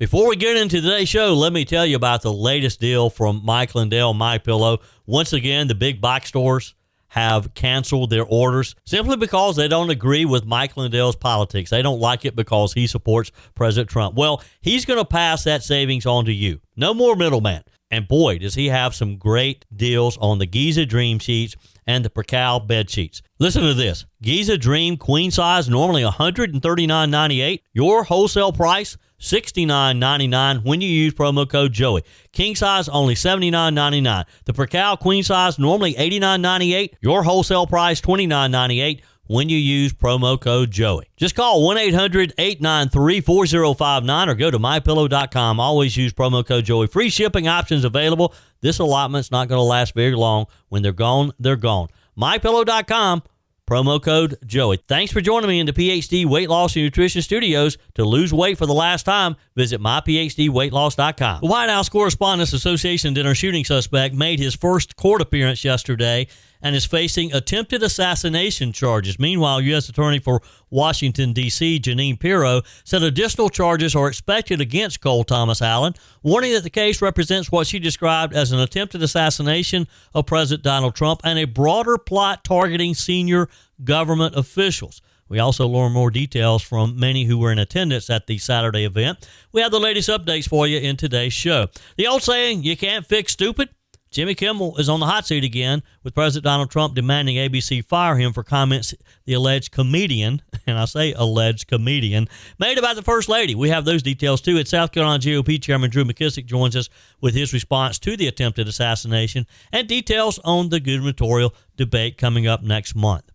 Before we get into today's show, let me tell you about the latest deal from Mike Lindell, MyPillow. Once again, the big box stores have canceled their orders simply because they don't agree with Mike Lindell's politics. They don't like it because he supports President Trump. Well, he's going to pass that savings on to you. No more middleman. And boy, does he have some great deals on the Giza Dream sheets and the Percal bed sheets. Listen to this. Giza Dream queen size, normally $139.98. Your wholesale price, $69.99 when you use promo code Joey. King size, only $79.99. The Percal queen size, normally $89.98. Your wholesale price, $29.98 when you use promo code Joey. Just call 1-800-893-4059 or go to MyPillow.com. Always use promo code Joey. Free shipping options available. This allotment's not going to last very long. When they're gone, they're gone. MyPillow.com. Promo code Joey. Thanks for joining me in the PhD Weight Loss and Nutrition Studios. To lose weight for the last time, visit myphdweightloss.com. The White House Correspondents Association dinner shooting suspect made his first court appearance yesterday and is facing attempted assassination charges. Meanwhile, U.S. Attorney for Washington, D.C., Jeanine Pirro, said additional charges are expected against Cole Tomas Allen, warning that the case represents what she described as an attempted assassination of President Donald Trump and a broader plot targeting senior government officials. We also learn more details from many who were in attendance at the Saturday event. We have the latest updates for you in today's show. The old saying, you can't fix stupid. Jimmy Kimmel is on the hot seat again, with President Donald Trump demanding ABC fire him for comments the alleged comedian, and I say alleged comedian, made about the First Lady. We have those details, too. At South Carolina GOP Chairman Drew McKissick joins us with his response to the attempted assassination and details on the gubernatorial debate coming up next month.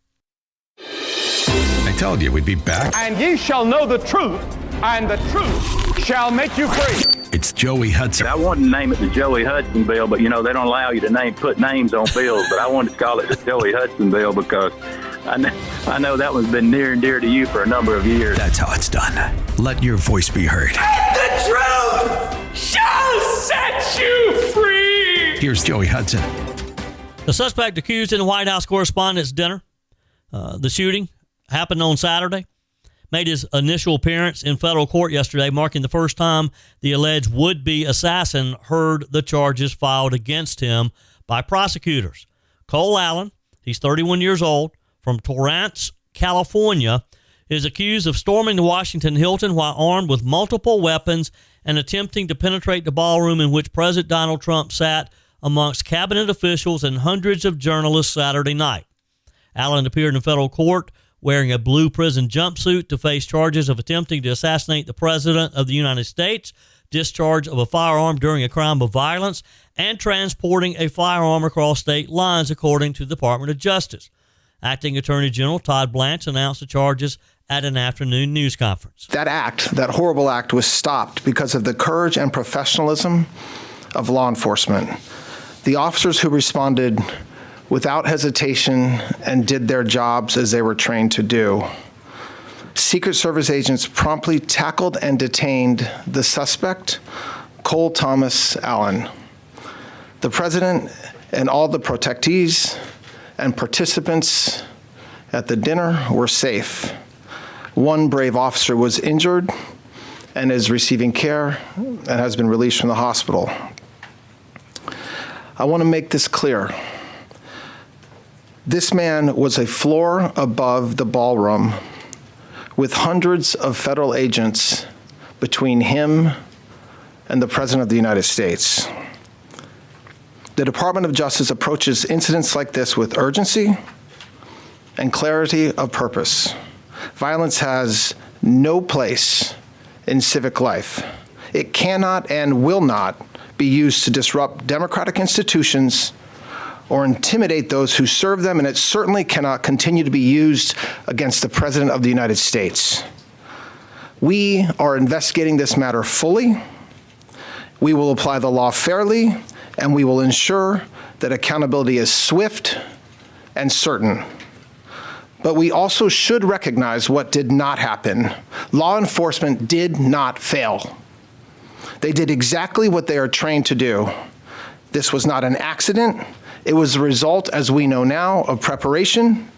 I told you we'd be back. And ye shall know the truth, and the truth shall make you free. It's Joey Hudson. I wanted to name it the Joey Hudson bill, but you know they don't allow you to put names on bills. But I wanted to call it the Joey Hudson bill because I know that one's been near and dear to you for a number of years. That's how it's done. Let your voice be heard. And the truth shall set you free. Here's Joey Hudson. The suspect accused in the White House Correspondents Dinner, the shooting happened on Saturday, made his initial appearance in federal court yesterday, marking the first time the alleged would-be assassin heard the charges filed against him by prosecutors. Cole Allen, he's 31 years old, from Torrance, California, is accused of storming the Washington Hilton while armed with multiple weapons and attempting to penetrate the ballroom in which President Donald Trump sat amongst cabinet officials and hundreds of journalists Saturday night. Allen appeared in federal court wearing a blue prison jumpsuit to face charges of attempting to assassinate the President of the United States, discharge of a firearm during a crime of violence, and transporting a firearm across state lines, according to the Department of Justice. Acting Attorney General Todd Blanche announced the charges at an afternoon news conference. That act, that horrible act, was stopped because of the courage and professionalism of law enforcement. The officers who responded without hesitation and did their jobs as they were trained to do. Secret Service agents promptly tackled and detained the suspect, Cole Tomas Allen. The president and all the protectees and participants at the dinner were safe. One brave officer was injured and is receiving care and has been released from the hospital. I want to make this clear. This man was a floor above the ballroom with hundreds of federal agents between him and the President of the United States. The Department of Justice approaches incidents like this with urgency and clarity of purpose. Violence has no place in civic life. It cannot and will not be used to disrupt democratic institutions or intimidate those who serve them, and it certainly cannot continue to be used against the President of the United States. We are investigating this matter fully. We will apply the law fairly, and we will ensure that accountability is swift and certain. But we also should recognize what did not happen. Law enforcement did not fail. They did exactly what they are trained to do. This was not an accident. It was the result, as we know now, of preparation.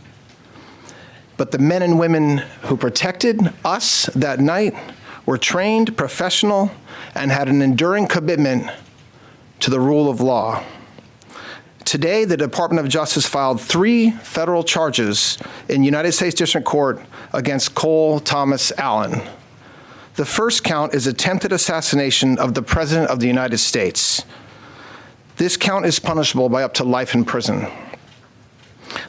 But the men and women who protected us that night were trained, professional, and had an enduring commitment to the rule of law. Today, the Department of Justice filed 3 federal charges in United States District Court against Cole Tomas Allen. The first count is attempted assassination of the President of the United States. This count is punishable by up to life in prison.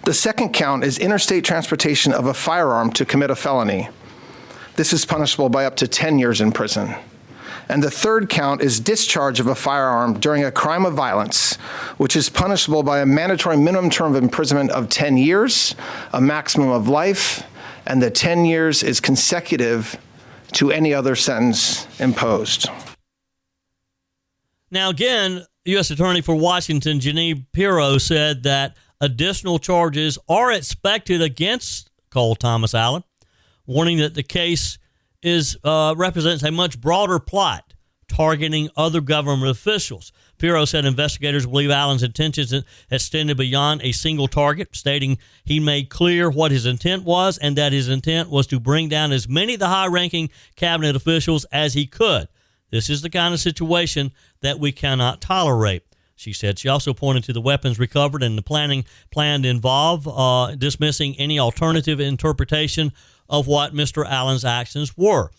The second count is interstate transportation of a firearm to commit a felony. This is punishable by up to 10 years in prison. And the third count is discharge of a firearm during a crime of violence, which is punishable by a mandatory minimum term of imprisonment of 10 years, a maximum of life, and the 10 years is consecutive to any other sentence imposed. Now, again, U.S. Attorney for Washington, Jeanine Pirro, said that additional charges are expected against Cole Tomas Allen, warning that the case represents a much broader plot targeting other government officials. Pirro said investigators believe Allen's intentions extended beyond a single target, stating he made clear what his intent was and that his intent was to bring down as many of the high-ranking cabinet officials as he could. This is the kind of situation that we cannot tolerate, she said. She also pointed to the weapons recovered and the plan to involve dismissing any alternative interpretation of what Mr. Allen's actions were.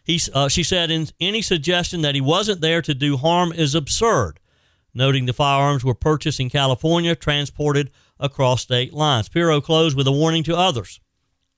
She said any suggestion that he wasn't there to do harm is absurd, noting the firearms were purchased in California, transported across state lines. Pirro closed with a warning to others.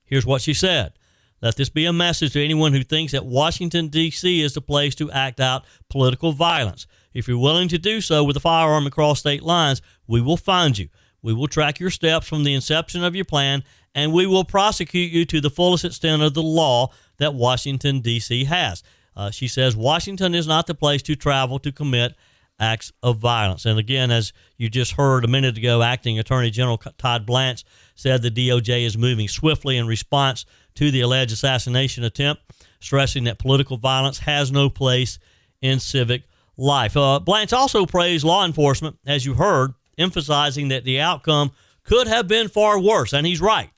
Here's what she said. Let this be a message to anyone who thinks that Washington, D.C. is the place to act out political violence. If you're willing to do so with a firearm across state lines, we will find you. We will track your steps from the inception of your plan, and we will prosecute you to the fullest extent of the law that Washington, D.C. has. She says Washington is not the place to travel to commit acts of violence. And again, as you just heard a minute ago, Acting Attorney General Todd Blanche said the DOJ is moving swiftly in response to the alleged assassination attempt, stressing that political violence has no place in civic life. Blanche also praised law enforcement, as you heard, emphasizing that the outcome could have been far worse, and he's right.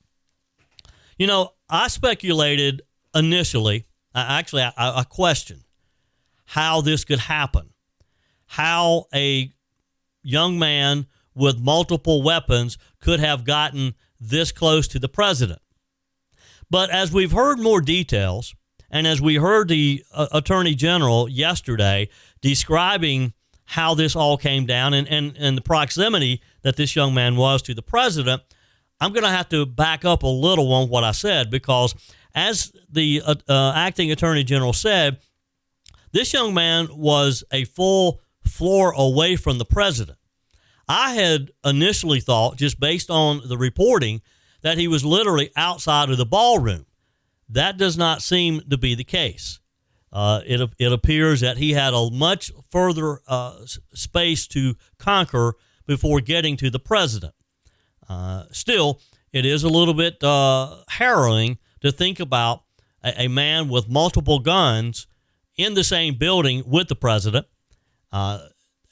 You know, I speculated initially, I questioned how this could happen, how a young man with multiple weapons could have gotten this close to the president. But as we've heard more details, and as we heard the Attorney General yesterday describing how this all came down and the proximity that this young man was to the president, I'm going to have to back up a little on what I said, because as the Acting Attorney General said, this young man was a full floor away from the president. I had initially thought, just based on the reporting, that he was literally outside of the ballroom. That does not seem to be the case. It appears that he had a much further space to conquer before getting to the president. Still, it is a little bit harrowing to think about a man with multiple guns in the same building with the president.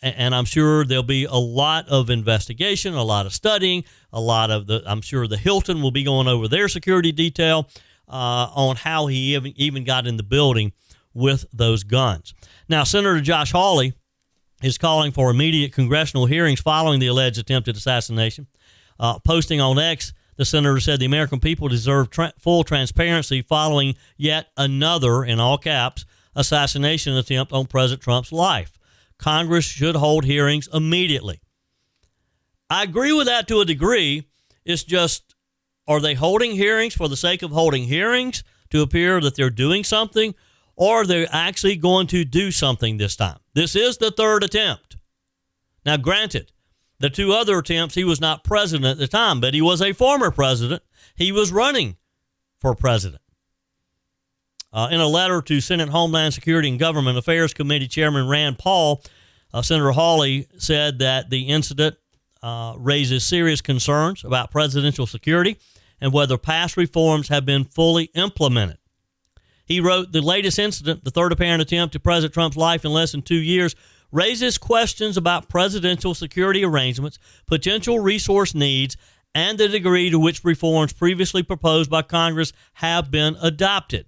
And I'm sure there'll be a lot of investigation, a lot of studying, I'm sure the Hilton will be going over their security detail on how he even got in the building with those guns. Now, Senator Josh Hawley is calling for immediate congressional hearings following the alleged attempted assassination. Posting on X, the senator said the American people deserve full transparency following yet another, in all caps, assassination attempt on President Trump's life. Congress should hold hearings immediately. I agree with that to a degree. It's just, are they holding hearings for the sake of holding hearings to appear that they're doing something, or are they actually going to do something this time? This is the third attempt. Now, granted, the two other attempts, he was not president at the time, but he was a former president. He was running for president. In a letter to Senate Homeland Security and Government Affairs Committee Chairman Rand Paul, Senator Hawley said that the incident raises serious concerns about presidential security and whether past reforms have been fully implemented. He wrote, the latest incident, the third apparent attempt to President Trump's life in less than 2 years, raises questions about presidential security arrangements, potential resource needs, and the degree to which reforms previously proposed by Congress have been adopted.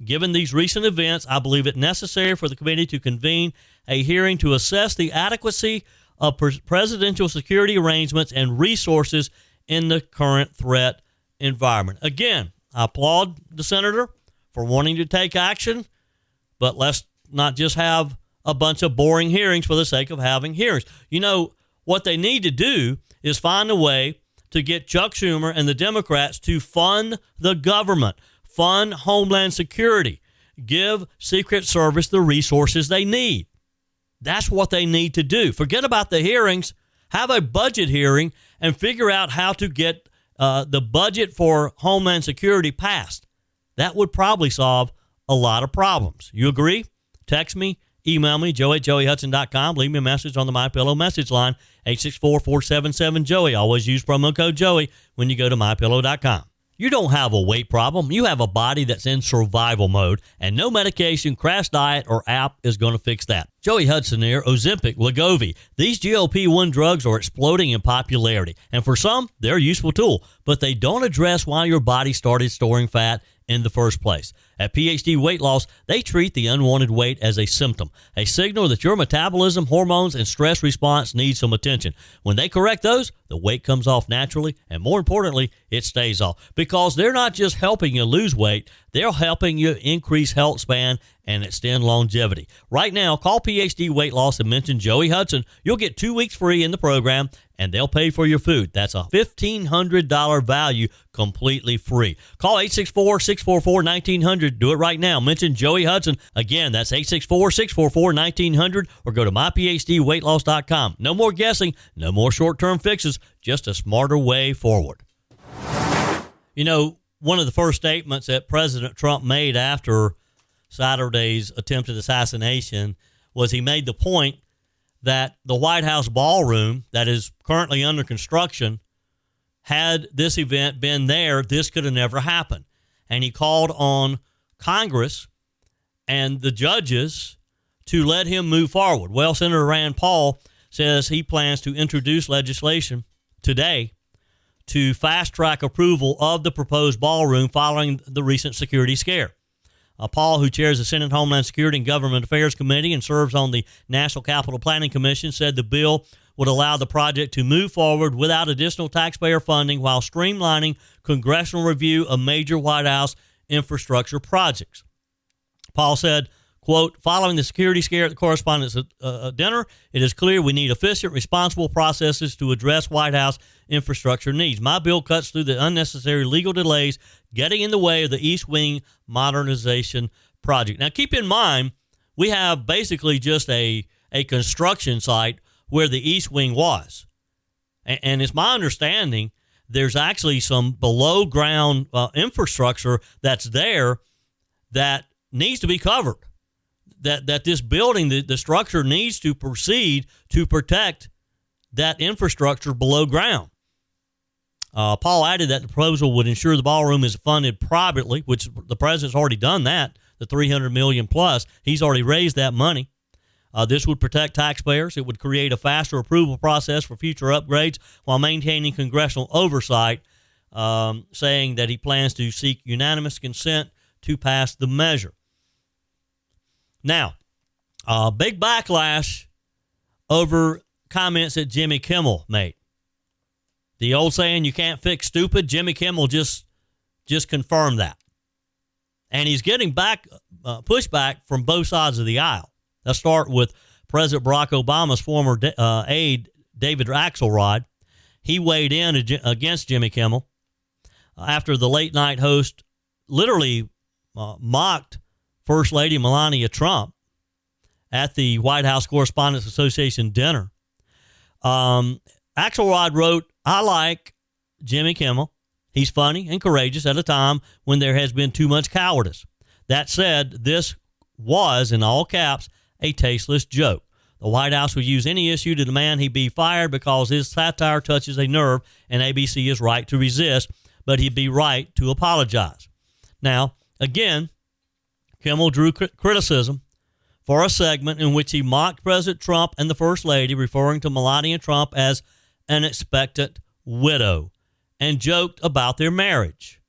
Given these recent events, I believe it necessary for the committee to convene a hearing to assess the adequacy of presidential security arrangements and resources in the current threat environment. Again, I applaud the senator for wanting to take action, but let's not just have a bunch of boring hearings for the sake of having hearings. You know, what they need to do is find a way to get Chuck Schumer and the Democrats to fund the government, fund Homeland Security, give Secret Service the resources they need. That's what they need to do. Forget about the hearings. Have a budget hearing and figure out how to get the budget for Homeland Security passed. That would probably solve a lot of problems. You agree? Text me, email me, joe@joeyhudson.com. Leave me a message on the MyPillow message line, 864-477-JOEY. Always use promo code Joey when you go to MyPillow.com. You don't have a weight problem. You have a body that's in survival mode, and no medication, crash diet, or app is going to fix that. Joey Hudson here, Ozempic, Wegovy. These GLP-1 drugs are exploding in popularity, and for some, they're a useful tool, but they don't address why your body started storing fat in the first place. At PhD Weight Loss, they treat the unwanted weight as a symptom, a signal that your metabolism, hormones, and stress response need some attention. When they correct those, the weight comes off naturally, and more importantly, it stays off. Because they're not just helping you lose weight, they're helping you increase health span and extend longevity. Right now, call PhD Weight Loss and mention Joey Hudson. You'll get 2 weeks free in the program, and they'll pay for your food. That's a $1,500 value, completely free. Call 864-644-1900. Do it right now. Mention Joey Hudson. Again, that's 864-644-1900, or go to myphdweightloss.com. No more guessing, no more short-term fixes, just a smarter way forward. You know, one of the first statements that President Trump made after Saturday's attempted assassination was he made the point that the White House ballroom that is currently under construction, had this event been there, this could have never happened. And he called on Congress and the judges to let him move forward. Well, Senator Rand Paul says he plans to introduce legislation today to fast-track approval of the proposed ballroom following the recent security scare. Paul, who chairs the Senate Homeland Security and Government Affairs Committee and serves on the National Capital Planning Commission, said the bill would allow the project to move forward without additional taxpayer funding while streamlining congressional review of major White House infrastructure projects. Paul said, quote, following the security scare at the Correspondents' Dinner, it is clear we need efficient, responsible processes to address White House infrastructure needs. My bill cuts through the unnecessary legal delays getting in the way of the East Wing modernization project. Now, keep in mind, we have basically just a construction site where the East Wing was. And it's my understanding there's actually some below-ground infrastructure that's there that needs to be covered. That this building, the structure needs to proceed to protect that infrastructure below ground. Paul added that the proposal would ensure the ballroom is funded privately, which the president's already done that, the $300 million plus. He's already raised that money. This would protect taxpayers. It would create a faster approval process for future upgrades while maintaining congressional oversight, saying that he plans to seek unanimous consent to pass the measure. Now, big backlash over comments that Jimmy Kimmel made. The old saying, you can't fix stupid, Jimmy Kimmel just confirmed that. And he's getting pushback from both sides of the aisle. Let's start with President Barack Obama's former aide, David Axelrod. He weighed in against Jimmy Kimmel after the late-night host literally mocked First Lady Melania Trump at the White House Correspondents Association dinner. Axelrod wrote, I like Jimmy Kimmel. He's funny and courageous at a time when there has been too much cowardice. That said, this was, in all caps, a tasteless joke. The White House would use any issue to demand he be fired because his satire touches a nerve, and ABC is right to resist, but he'd be right to apologize. Now, again, Kimmel drew criticism for a segment in which he mocked President Trump and the First Lady, referring to Melania Trump as an expectant widow, and joked about their marriage.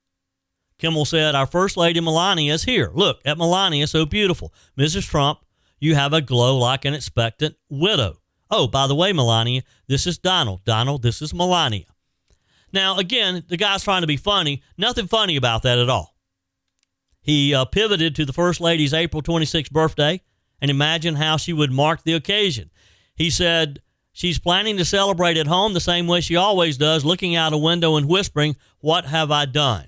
Kimmel said, our First Lady Melania is here. Look at Melania, so beautiful. Mrs. Trump, you have a glow like an expectant widow. Oh, by the way, Melania, this is Donald. Donald, this is Melania. Now, again, the guy's trying to be funny. Nothing funny about that at all. He pivoted to the First Lady's April 26th birthday and imagined how she would mark the occasion. He said she's planning to celebrate at home the same way she always does, looking out a window and whispering, what have I done?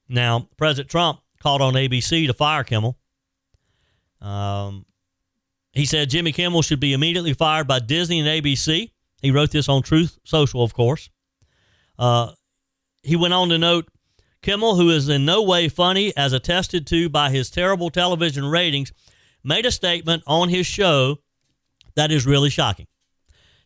Now, President Trump called on ABC to fire Kimmel. He said Jimmy Kimmel should be immediately fired by Disney and ABC. He wrote this on Truth Social, of course. He went on to note, Kimmel, who is in no way funny, as attested to by his terrible television ratings, made a statement on his show that is really shocking.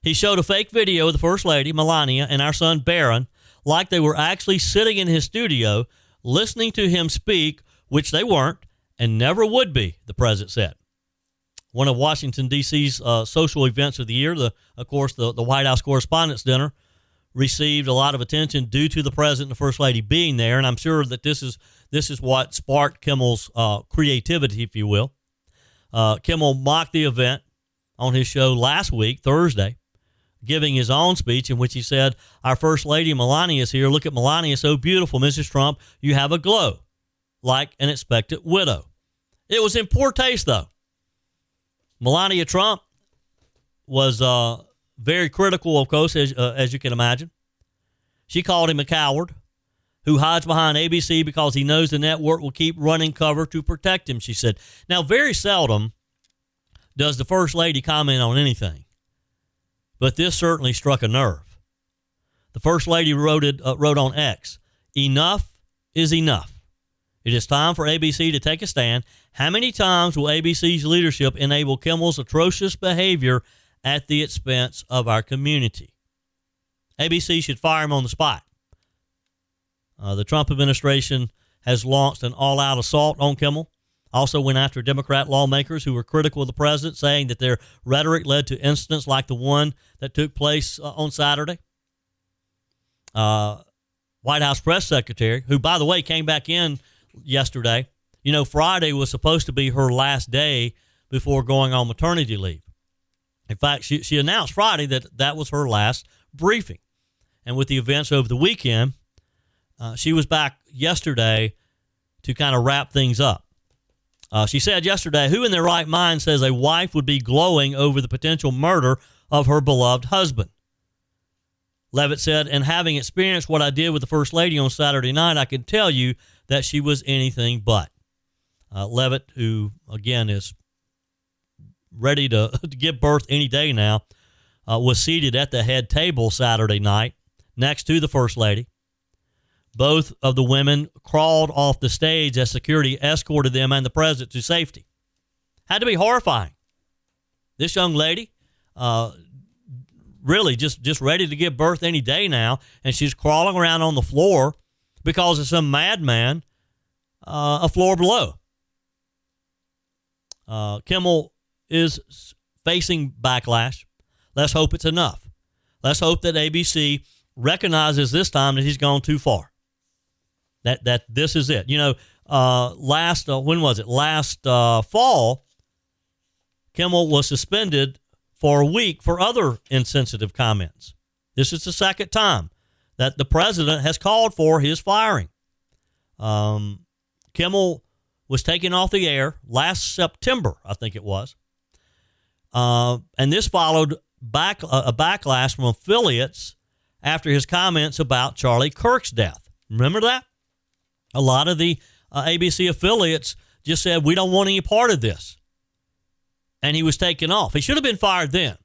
He showed a fake video of the First Lady, Melania, and our son, Barron, like they were actually sitting in his studio listening to him speak, which they weren't and never would be, the president said. One of Washington, D.C.'s social events of the year, the White House Correspondents Dinner, received a lot of attention due to the president and the First Lady being there, and I'm sure that this is what sparked Kimmel's creativity, if you will. Kimmel mocked the event on his show last week, Thursday, giving his own speech in which he said, our First Lady Melania is here. Look at Melania, so beautiful. Mrs. Trump, you have a glow like an expectant widow. It was in poor taste, though. Melania Trump was very critical, of course, as you can imagine. She called him a coward who hides behind ABC because he knows the network will keep running cover to protect him, she said. Now, very seldom does the First Lady comment on anything, but this certainly struck a nerve. The First Lady wrote on X, enough is enough. It is time for ABC to take a stand. How many times will ABC's leadership enable Kimmel's atrocious behavior at the expense of our community? ABC should fire him on the spot. The Trump administration has launched an all-out assault on Kimmel. Also went after Democrat lawmakers who were critical of the president, saying that their rhetoric led to incidents like the one that took place on Saturday. White House press secretary, who, by the way, came back in yesterday. You know, Friday was supposed to be her last day before going on maternity leave. In fact, she announced Friday that was her last briefing. And with the events over the weekend, she was back yesterday to kind of wrap things up. She said yesterday, who in their right mind says a wife would be glowing over the potential murder of her beloved husband? Levitt said, and having experienced what I did with the First Lady on Saturday night, I can tell you that she was anything but. Levitt, who, again, is ready to give birth any day now, was seated at the head table Saturday night next to the First Lady. Both of the women crawled off the stage as security escorted them and the president to safety. Had to be horrifying. This young lady, really just ready to give birth any day now, and she's crawling around on the floor because of some madman a floor below. Kimmel is facing backlash. Let's hope it's enough. Let's hope that ABC recognizes this time that he's gone too far. That this is it. You know, when was it? Last fall, Kimmel was suspended for a week for other insensitive comments. This is the second time that the president has called for his firing. Kimmel was taken off the air last September, I think it was. And this followed a backlash from affiliates after his comments about Charlie Kirk's death. Remember that? A lot of the ABC affiliates just said, we don't want any part of this. And he was taken off. He should have been fired then.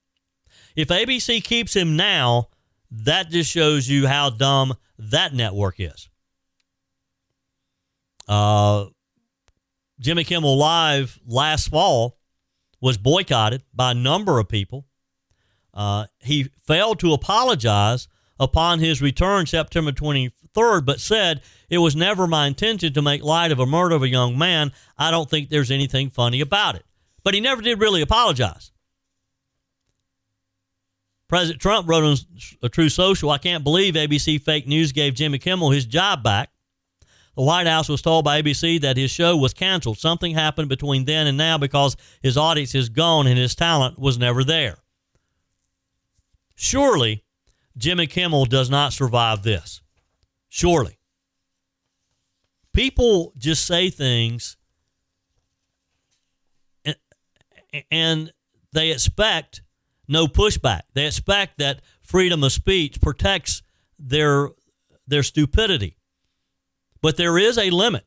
If ABC keeps him now, that just shows you how dumb that network is. Jimmy Kimmel Live last fall was boycotted by a number of people. He failed to apologize upon his return September 23rd, but said, it was never my intention to make light of a murder of a young man. I don't think there's anything funny about it. But he never did really apologize. President Trump wrote on a True Social, I can't believe ABC fake news gave Jimmy Kimmel his job back. the White House was told by ABC that his show was canceled. Something happened between then and now because his audience is gone and his talent was never there. Surely, Jimmy Kimmel does not survive this. Surely. People just say things and they expect no pushback. They expect that freedom of speech protects their stupidity. But there is a limit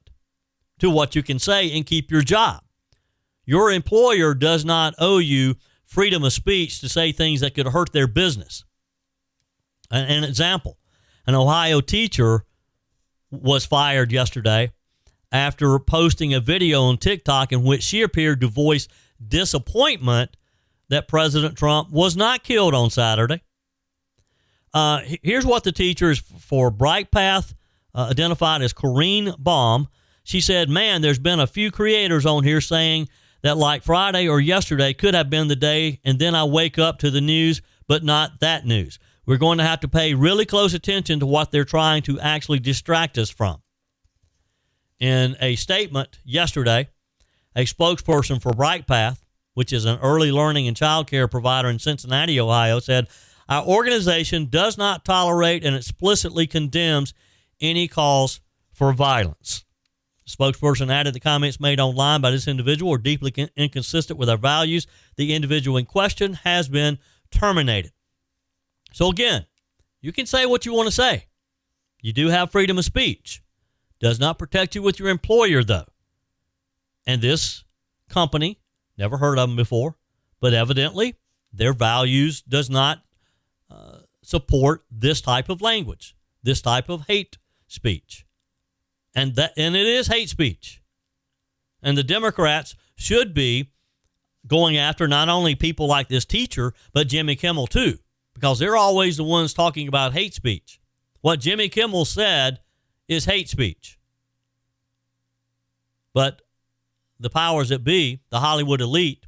to what you can say and keep your job. Your employer does not owe you freedom of speech to say things that could hurt their business. An example, an Ohio teacher was fired yesterday after posting a video on TikTok in which she appeared to voice disappointment that President Trump was not killed on Saturday. Here's what the teacher is for Bright Path, identified as Corrine Baum. She said, man, there's been a few creators on here saying that like Friday or yesterday could have been the day, and then I wake up to the news, but not that news. We're going to have to pay really close attention to what they're trying to actually distract us from. In a statement yesterday, a spokesperson for Bright Path, which is an early learning and child care provider in Cincinnati, Ohio, said, our organization does not tolerate and explicitly condemns any calls for violence. The spokesperson added the comments made online by this individual are deeply inconsistent with our values. The individual in question has been terminated. So again, you can say what you want to say. You do have freedom of speech. Does not protect you with your employer, though. And this company, never heard of them before, but evidently their values does not support this type of language, this type of hate speech. And it is hate speech. And the Democrats should be going after not only people like this teacher, but Jimmy Kimmel too, because they're always the ones talking about hate speech. What Jimmy Kimmel said is hate speech. But the powers that be, the Hollywood elite,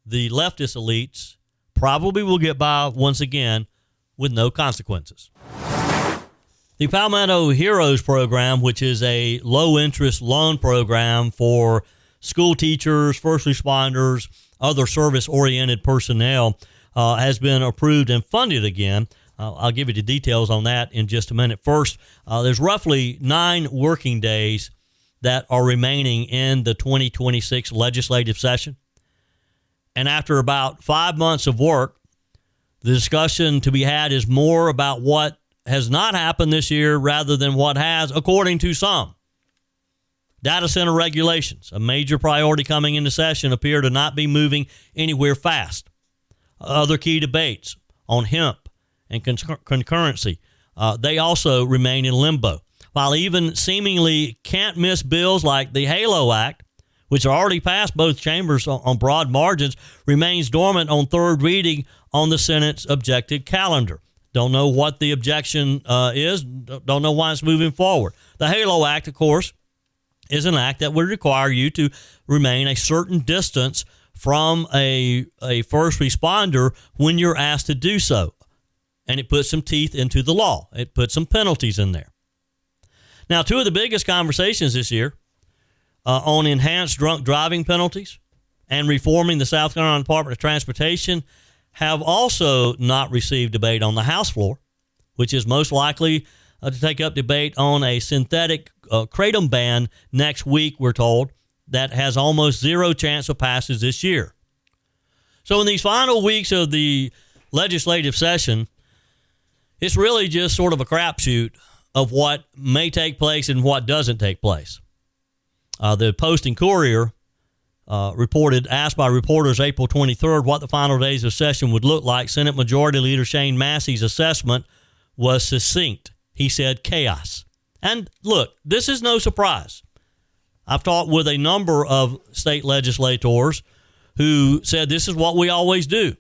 the leftist elites, probably will get by once again with no consequences. The Palmetto Heroes program, which is a low-interest loan program for school teachers, first responders, other service-oriented personnel, has been approved and funded again. I'll give you the details on that in just a minute. First, there's roughly 9 working days that are remaining in the 2026 legislative session. And after about 5 months of work, the discussion to be had is more about what has not happened this year rather than what has, according to some. Data center regulations, a major priority coming into session, appear to not be moving anywhere fast. Other key debates on hemp and concurrency, they also remain in limbo. While even seemingly can't-miss bills like the HALO Act, which are already passed both chambers on broad margins, remains dormant on third reading on the Senate's objected calendar. Don't know what the objection is. Don't know why it's moving forward. The HALO Act, of course, is an act that would require you to remain a certain distance from a first responder when you're asked to do so. And it puts some teeth into the law. It puts some penalties in there. Now, 2 of the biggest conversations this year on enhanced drunk driving penalties and reforming the South Carolina Department of Transportation have also not received debate on the House floor, which is most likely to take up debate on a synthetic kratom ban next week, we're told, that has almost zero chance of passage this year. So in these final weeks of the legislative session, it's really just sort of a crapshoot of what may take place and what doesn't take place. The Post and Courier asked by reporters April 23rd what the final days of session would look like. Senate Majority Leader Shane Massey's assessment was succinct. He said chaos. And look, this is no surprise. I've talked with a number of state legislators who said this is what we always do.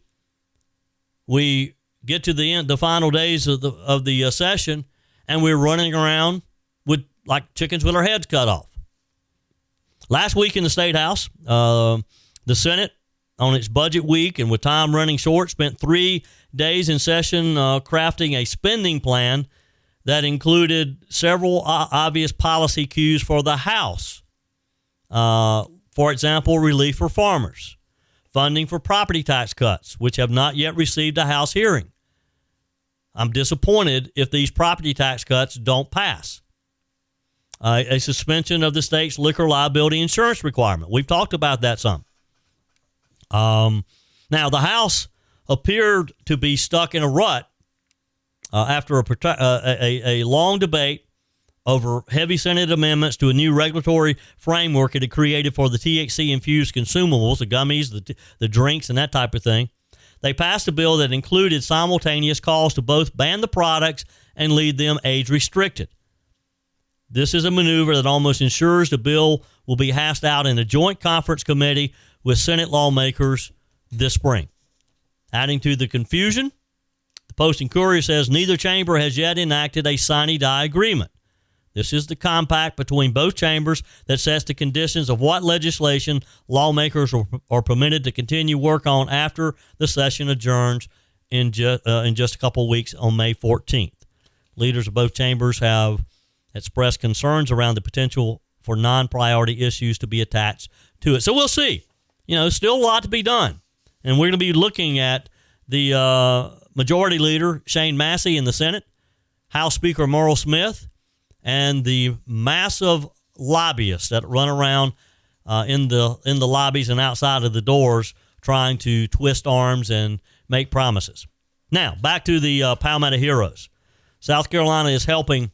We get to the final days of the session, and we're running around with like chickens with our heads cut off. Last week in the State House, the Senate, on its budget week and with time running short, spent 3 days in session crafting a spending plan that included several obvious policy cues for the House. For example, relief for farmers, funding for property tax cuts, which have not yet received a House hearing. I'm disappointed if these property tax cuts don't pass. A suspension of the state's liquor liability insurance requirement. We've talked about that some. Now, the House appeared to be stuck in a rut after a long debate over heavy Senate amendments to a new regulatory framework it had created for the THC-infused consumables, the gummies, the drinks, and that type of thing. They passed a bill that included simultaneous calls to both ban the products and leave them age-restricted. This is a maneuver that almost ensures the bill will be hashed out in a joint conference committee with Senate lawmakers this spring. Adding to the confusion, the Post-Inquirer says neither chamber has yet enacted a sine-die agreement. This is the compact between both chambers that sets the conditions of what legislation lawmakers are permitted to continue work on after the session adjourns in just a couple of weeks on May 14th. Leaders of both chambers have expressed concerns around the potential for non-priority issues to be attached to it. So we'll see. Still a lot to be done. And we're going to be looking at the Majority Leader, Shane Massey, in the Senate, House Speaker Merle Smith, and the massive lobbyists that run around in the lobbies and outside of the doors trying to twist arms and make promises. Now, back to the Palmetto Heroes. South Carolina is helping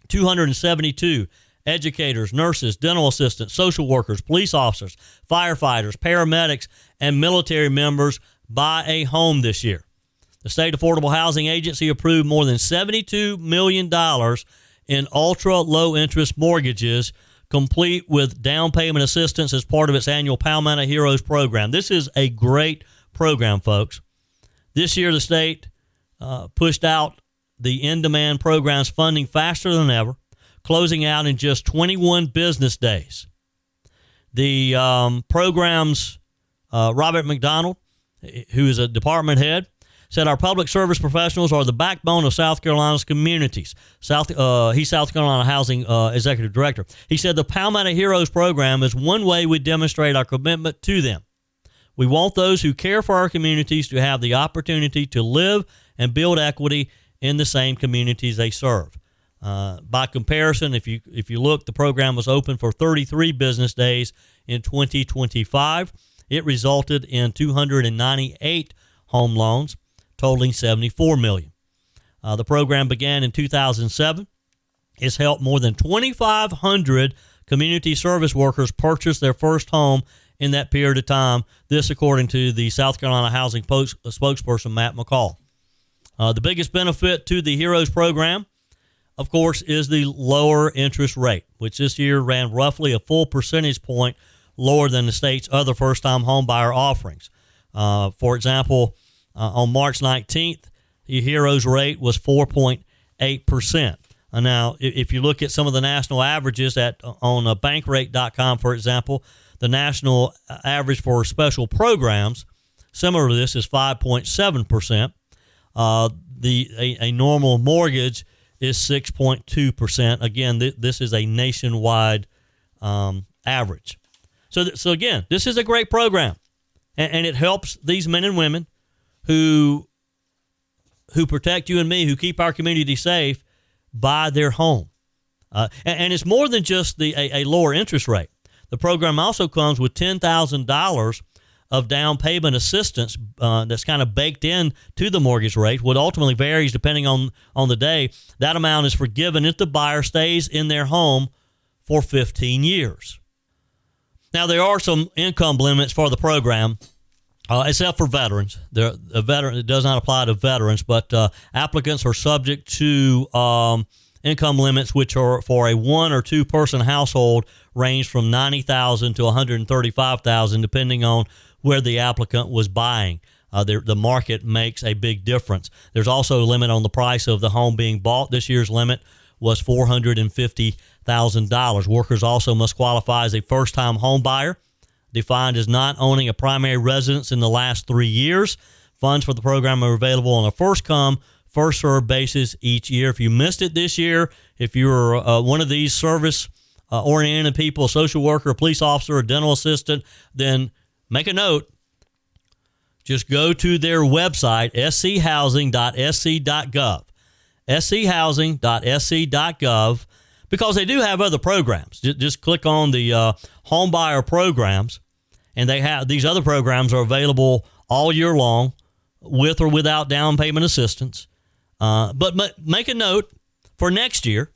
272 educators, nurses, dental assistants, social workers, police officers, firefighters, paramedics, and military members buy a home this year. The State Affordable Housing Agency approved more than $72 million in ultra-low-interest mortgages, complete with down payment assistance as part of its annual Palmetto Heroes program. This is a great program, folks. This year, the state pushed out the in-demand program's funding faster than ever, closing out in just 21 business days. The program's Robert McDonald, who is a department head, said our public service professionals are the backbone of South Carolina's communities. He's South Carolina Housing Executive Director. He said the Palmetto Heroes program is one way we demonstrate our commitment to them. We want those who care for our communities to have the opportunity to live and build equity in the same communities they serve. By comparison, if you look, the program was open for 33 business days in 2025. It resulted in 298 home loans, totaling $74 million. The program began in 2007. It's helped more than 2,500 community service workers purchase their first home in that period of time. This, according to the South Carolina Housing spokesperson, Matt McCall. The biggest benefit to the Heroes program, of course, is the lower interest rate, which this year ran roughly a full percentage point lower than the state's other first-time home buyer offerings. For example, on March 19th, the Heroes rate was 4.8%. Now, if you look at some of the national averages on bankrate.com, for example, the national average for special programs, similar to this, is 5.7%. A normal mortgage is 6.2%. Again, this is a nationwide average. So again, this is a great program, and it helps these men and women who protect you and me, who keep our community safe, buy their home. And it's more than just a lower interest rate. The program also comes with $10,000 of down payment assistance that's kind of baked in to the mortgage rate. What ultimately varies depending on the day. That amount is forgiven if the buyer stays in their home for 15 years. Now, there are some income limits for the program, except for veterans. It does not apply to veterans, but applicants are subject to income limits, which are for a one or two person household, range from $90,000 to $135,000, depending on where the applicant was buying. The market makes a big difference. There's also a limit on the price of the home being bought. This year's limit was $450,000. Workers also must qualify as a first-time home buyer, defined as not owning a primary residence in the last 3 years. Funds for the program are available on a first-come, first served basis each year. If you missed it this year, if you're one of these service oriented people, a social worker, a police officer, a dental assistant, then make a note. Just go to their website, schousing.sc.gov, schousing.sc.gov, because they do have other programs. Just click on the home buyer programs, and they have these other programs are available all year long with or without down payment assistance. But make a note for next year,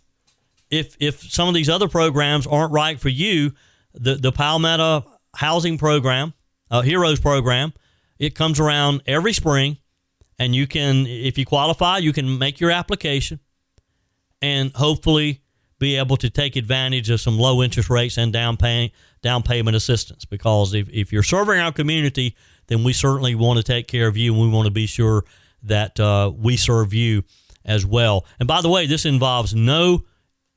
if some of these other programs aren't right for you, the Palmetto Housing Program, Heroes Program, it comes around every spring, and you can, if you qualify, you can make your application and hopefully be able to take advantage of some low interest rates and down payment assistance. Because if you're serving our community, then we certainly want to take care of you, and we want to be sure that we serve you as well. And by the way, this involves no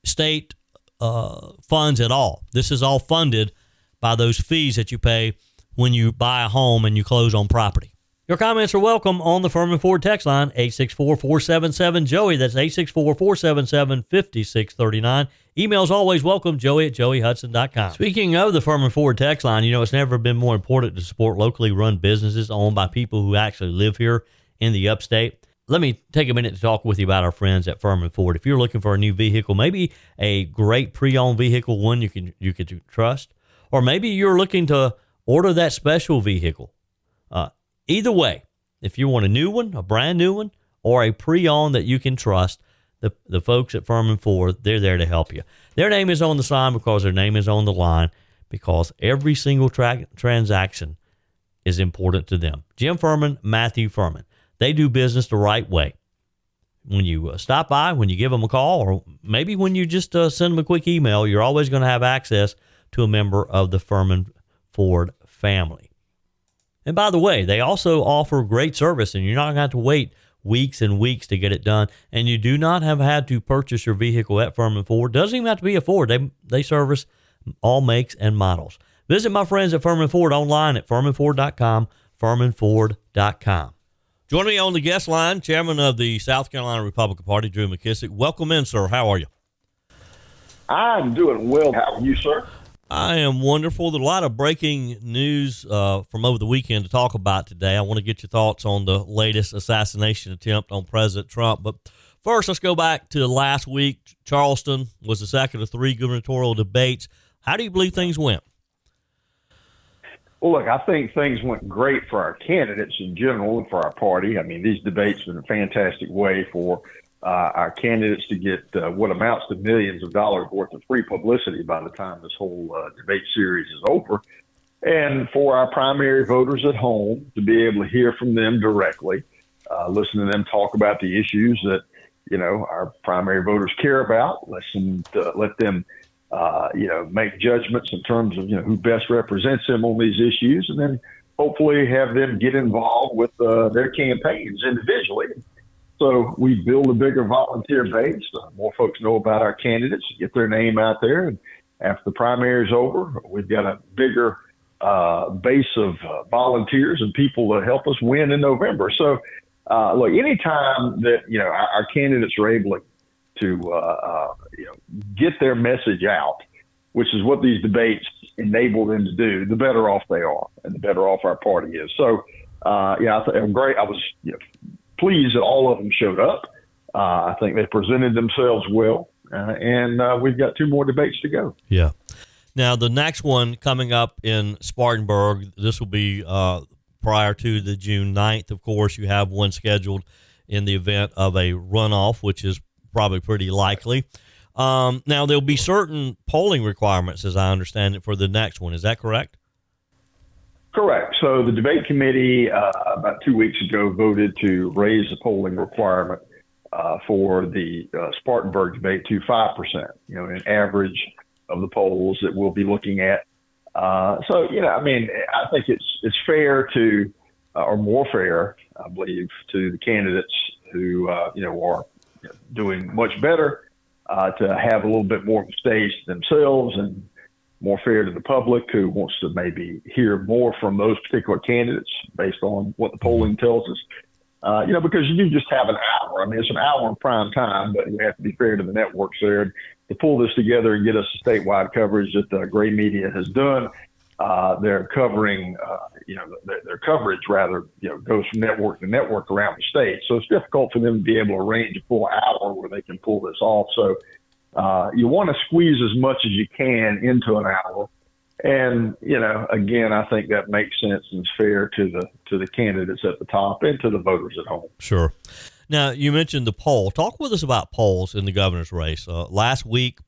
state funds at all. This is all funded by those fees that you pay when you buy a home and you close on property. Your comments are welcome on the Furman Ford text line, 864-477-JOEY. That's 864-477-5639. Emails always welcome, joey@joeyhudson.com. Speaking of the Furman Ford text line, it's never been more important to support locally run businesses owned by people who actually live here in the upstate. Let me take a minute to talk with you about our friends at Furman Ford. If you're looking for a new vehicle, maybe a great pre-owned vehicle, one you can trust, or maybe you're looking to order that special vehicle. Either way, if you want a new one, a brand new one, or a pre-owned that you can trust, the folks at Furman Ford, they're there to help you. Their name is on the sign because their name is on the line, because every single transaction is important to them. Jim Furman, Matthew Furman. They do business the right way. When you stop by, when you give them a call, or maybe when you just send them a quick email, you're always going to have access to a member of the Furman Ford family. And by the way, they also offer great service, and you're not going to have to wait weeks and weeks to get it done. And you do not have had to purchase your vehicle at Furman Ford. Doesn't even have to be a Ford. They service all makes and models. Visit my friends at Furman Ford online at furmanford.com, furmanford.com. Joining me on the guest line, Chairman of the South Carolina Republican Party, Drew McKissick. Welcome in, sir. How are you? I'm doing well. How are you, sir? I am wonderful. There's a lot of breaking news from over the weekend to talk about today. I want to get your thoughts on the latest assassination attempt on President Trump. But first, let's go back to last week. Charleston was the second of 3 gubernatorial debates. How do you believe things went? Well, look, I think things went great for our candidates in general and for our party. I mean, these debates have been a fantastic way for our candidates to get what amounts to millions of dollars worth of free publicity by the time this whole debate series is over. And for our primary voters at home to be able to hear from them directly, listen to them talk about the issues that, our primary voters care about, let them make judgments in terms of, who best represents them on these issues, and then hopefully have them get involved with their campaigns individually. So we build a bigger volunteer base. More folks know about our candidates, get their name out there. And after the primary is over, we've got a bigger base of volunteers and people to help us win in November. So, look, anytime that, our candidates are able to get their message out, which is what these debates enable them to do, the better off they are and the better off our party is. So, I'm great. I was pleased that all of them showed up. I think they presented themselves well, and we've got 2 more debates to go. Yeah. Now, the next one coming up in Spartanburg, this will be prior to the June 9th. Of course, you have one scheduled in the event of a runoff, which is probably pretty likely. Now, there'll be certain polling requirements, as I understand it, for the next one. Is that correct? Correct. So the debate committee about 2 weeks ago voted to raise the polling requirement for the Spartanburg debate to 5%, an average of the polls that we'll be looking at. I think it's fair to, or more fair, I believe, to the candidates who, are doing much better to have a little bit more of a stage to themselves, and more fair to the public who wants to maybe hear more from those particular candidates based on what the polling tells us. because you just have an hour. I mean, it's an hour in prime time, but we have to be fair to the networks there to pull this together and get us statewide coverage that the Gray Media has done. They're covering, their coverage rather, goes from network to network around the state. So it's difficult for them to be able to arrange a full hour where they can pull this off. So you want to squeeze as much as you can into an hour. And, again, I think that makes sense and is fair to the candidates at the top and to the voters at home. Sure. Now, you mentioned the poll. Talk with us about polls in the governor's race. Last week,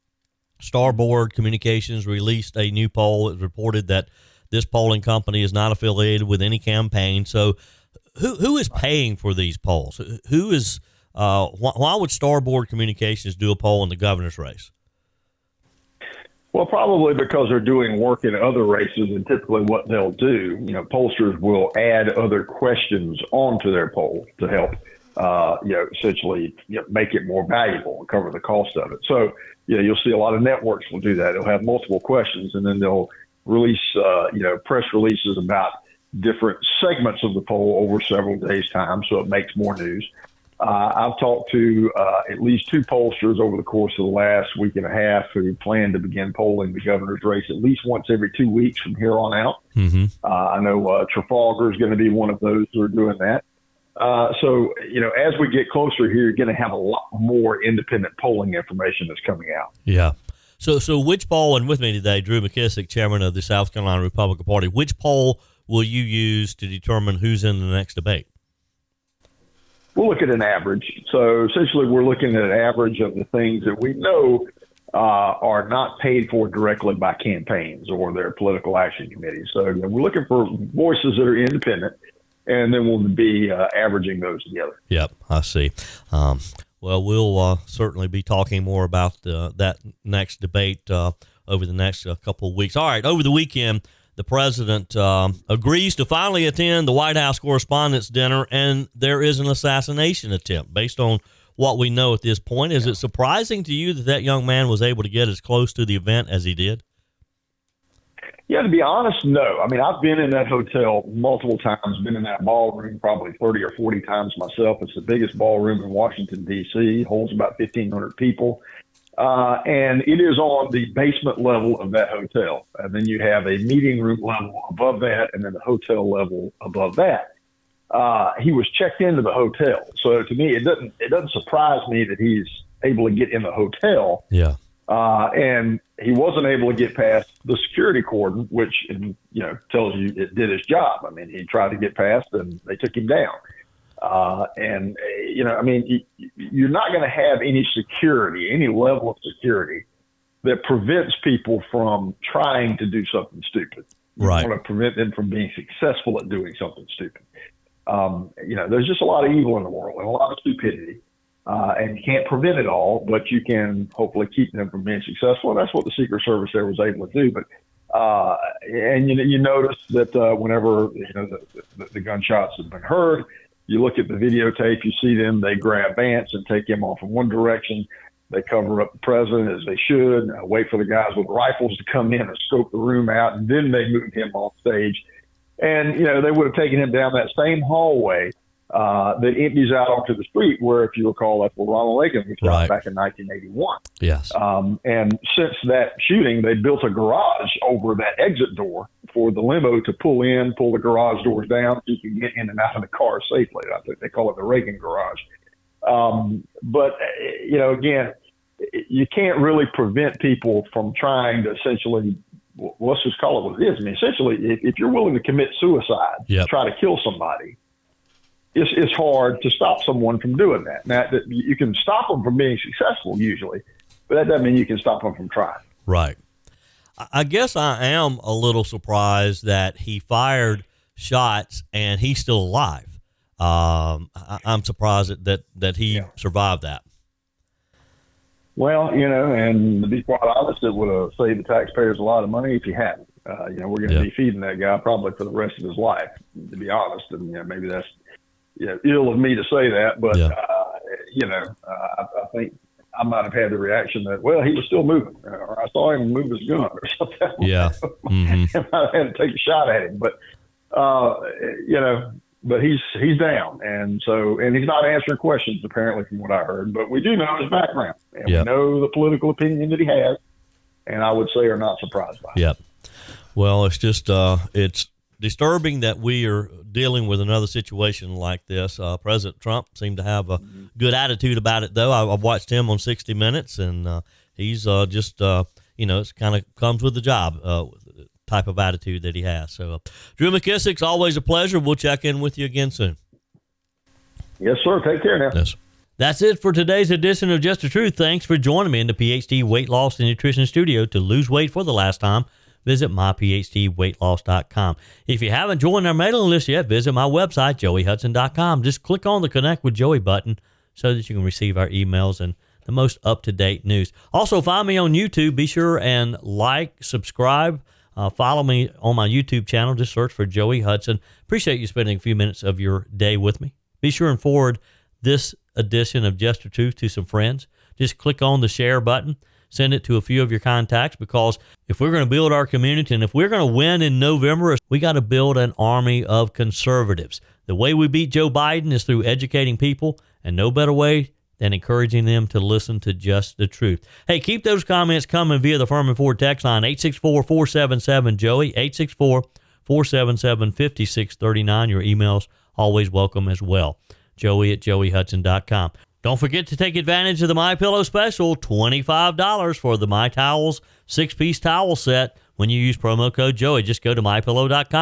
Starboard Communications released a new poll. It reported that this polling company is not affiliated with any campaign. So who is paying for these polls? Who is why would Starboard Communications do a poll in the governor's race? Well, probably because they're doing work in other races, and typically what they'll do, pollsters will add other questions onto their poll to help, essentially make it more valuable and cover the cost of it. So, you'll see a lot of networks will do that. They'll have multiple questions, and then they'll release, press releases about different segments of the poll over several days' time, so it makes more news. I've talked to at least two pollsters over the course of the last week and a half who plan to begin polling the governor's race at least once every 2 weeks from here on out. Mm-hmm. I know Trafalgar is going to be one of those who are doing that. So, as we get closer here, you're going to have a lot more independent polling information that's coming out. Yeah. So which poll, and with me today, Drew McKissick, chairman of the South Carolina Republican Party, which poll will you use to determine who's in the next debate? We'll look at an average. So essentially, we're looking at an average of the things that we know are not paid for directly by campaigns or their political action committees. So we're looking for voices that are independent, and then we'll be averaging those together. Yep, I see. Well, we'll certainly be talking more about that next debate over the next couple of weeks. All right, over the weekend, the president agrees to finally attend the White House Correspondents Dinner, and there is an assassination attempt. Based on what we know at this point, is it surprising to you that young man was able to get as close to the event as he did? Yeah, to be honest, no. I mean, I've been in that hotel multiple times, been in that ballroom probably 30 or 40 times myself. It's the biggest ballroom in Washington, D.C., holds about 1,500 people. And it is on the basement level of that hotel. And then you have a meeting room level above that, and then the hotel level above that. He was checked into the hotel. So to me, it doesn't surprise me that he's able to get in the hotel. Yeah. And he wasn't able to get past the security cordon, which, tells you it did his job. I mean, he tried to get past and they took him down. You're not going to have any security, any level of security that prevents people from trying to do something stupid. You right. want to prevent them from being successful at doing something stupid. There's just a lot of evil in the world and a lot of stupidity. And you can't prevent it all, but you can hopefully keep them from being successful. And that's what the Secret Service there was able to do. But you notice that whenever the gunshots have been heard, you look at the videotape, you see them, they grab Vance and take him off in one direction. They cover up the president as they should, wait for the guys with rifles to come in and scope the room out, and then they move him off stage. And, they would have taken him down that same hallway that empties out onto the street where, if you recall, that's where Ronald Reagan was shot back in 1981. Yes. And since that shooting, they built a garage over that exit door for the limo to pull the garage doors down so you can get in and out of the car safely. I think they call it the Reagan garage. But again, you can't really prevent people from trying to essentially, let's just call it what it is. I mean, essentially, if you're willing to commit suicide, try to kill somebody, it's hard to stop someone from doing that. Now, you can stop them from being successful usually, but that doesn't mean you can stop them from trying. Right. I guess I am a little surprised that he fired shots and he's still alive. I'm surprised that he survived that. Well, and to be quite honest, it would have saved the taxpayers a lot of money if he hadn't. We're going to be feeding that guy probably for the rest of his life, to be honest. And maybe that's ill of me to say that, but I think I might have had the reaction that, well, he was still moving, or I saw him move his gun or something. Yeah. Mm-hmm. I had to take a shot at him. But, but he's down, and he's not answering questions apparently from what I heard. But we do know his background, and we know the political opinion that he has, and I would say are not surprised by it. Yep. Well, it's just it's disturbing that we are dealing with another situation like this. President Trump seemed to have a good attitude about it, though. I've watched him on 60 Minutes, and he's just it kind of comes with the job. Type of attitude that he has. So, Drew McKissick's always a pleasure. We'll check in with you again soon. Yes, sir. Take care now. Yes. That's it for today's edition of Just the Truth. Thanks for joining me in the PhD Weight Loss and Nutrition Studio. To lose weight for the last time, visit myphdweightloss.com. If you haven't joined our mailing list yet, visit my website, joeyhudson.com. Just click on the Connect with Joey button so that you can receive our emails and the most up-to-date news. Also, find me on YouTube. Be sure and like, subscribe, follow me on my YouTube channel. Just search for Joey Hudson. Appreciate you spending a few minutes of your day with me. Be sure and forward this edition of Just the Truth to some friends. Just click on the share button. Send it to a few of your contacts, because if we're going to build our community and if we're going to win in November, we got to build an army of conservatives. The way we beat Joe Biden is through educating people, and no better way than encouraging them to listen to Just the Truth. Hey, keep those comments coming via the Furman Ford text line, 864-477-JOEY, 864-477-5639. Your emails always welcome as well. Joey@joeyhudson.com. Don't forget to take advantage of the MyPillow special, $25 for the My Towels 6-piece towel set when you use promo code Joey. Just go to mypillow.com.